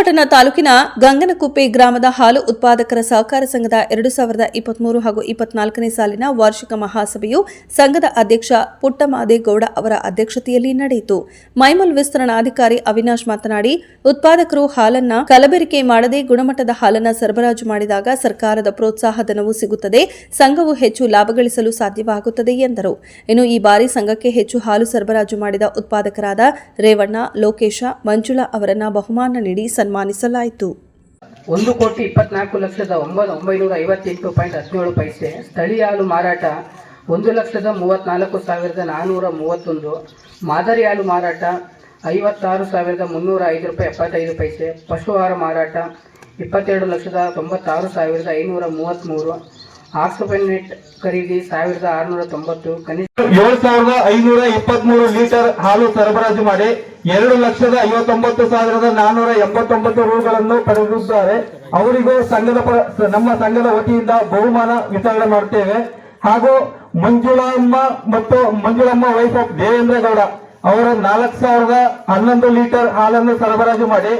ಪಿರಿಯಾಪಟ್ಟಣ ತಾಲೂಕಿನ ಗಂಗನಕುಪ್ಪೆ ಗ್ರಾಮದ ಹಾಲು ಉತ್ಪಾದಕರ ಸಹಕಾರ ಸಂಘದ 2023 ಹಾಗೂ 24ನೇ ಸಾಲಿನ ವಾರ್ಷಿಕ ಮಹಾಸಭೆಯು ಸಂಘದ ಅಧ್ಯಕ್ಷ ಪುಟ್ಟಮಾದೇಗೌಡ ಅವರ ಅಧ್ಯಕ್ಷತೆಯಲ್ಲಿ ನಡೆಯಿತು. ಮೈಮಲ್ ವಿಸ್ತರಣಾಧಿಕಾರಿ ಅವಿನಾಶ್ ಮಾತನಾಡಿ, ಉತ್ಪಾದಕರು ಹಾಲನ್ನ ಕಲಬೆರಕೆ ಮಾಡದೆ ಗುಣಮಟ್ಟದ ಹಾಲನ್ನ ಸರಬರಾಜು ಮಾಡಿದಾಗ ಸರ್ಕಾರದ ಪ್ರೋತ್ಸಾಹಧನವೂ ಸಿಗುತ್ತದೆ, ಸಂಘವು ಹೆಚ್ಚು ಲಾಭ ಗಳಿಸಲು ಸಾಧ್ಯವಾಗುತ್ತದೆ ಎಂದರು. ಇನ್ನು ಈ ಬಾರಿ ಸಂಘಕ್ಕೆ ಹೆಚ್ಚು ಹಾಲು ಸರಬರಾಜು ಮಾಡಿದ ಉತ್ಪಾದಕರಾದ ರೇವಣ್ಣ, ಲೋಕೇಶ, ಮಂಜುಳಾ ಅವರನ್ನ ಬಹುಮಾನ ನೀಡಿ ಸನ್ಮಾನಿಸಲಾಯಿತು. 1,24,958.17 ಸ್ಥಳೀಯ ಹಾಲು ಮಾರಾಟ 1,34,431, ಮಾದರಿ ಹಾಲು ಮಾರಾಟ 56,305.75, ಪಶು ಆಹಾರ ಮಾರಾಟ 22,96,533, ಆಕ್ಸಿಪೆನೆಟ್ ಖರೀದಿ 1,690, ಕನಿಷ್ಠ 7,523 ಲೀಟರ್ ಹಾಲು ಸರಬರಾಜು ಮಾಡಿ 2,59,489 ರೂಗಳನ್ನು ಪಡೆದಿದ್ದಾರೆ. ಅವರಿಗೂ ನಮ್ಮ ಸಂಘದ ವತಿಯಿಂದ ಬಹುಮಾನ ವಿತರಣೆ ಮಾಡುತ್ತೇವೆ. ಹಾಗೂ ಮಂಜುಳಮ್ಮ ವೈಫ್ ಆಫ್ ದೇವೇಂದ್ರ ಗೌಡ ಅವರ 4,011 ಲೀಟರ್ ಹಾಲನ್ನು ಸರಬರಾಜು ಮಾಡಿ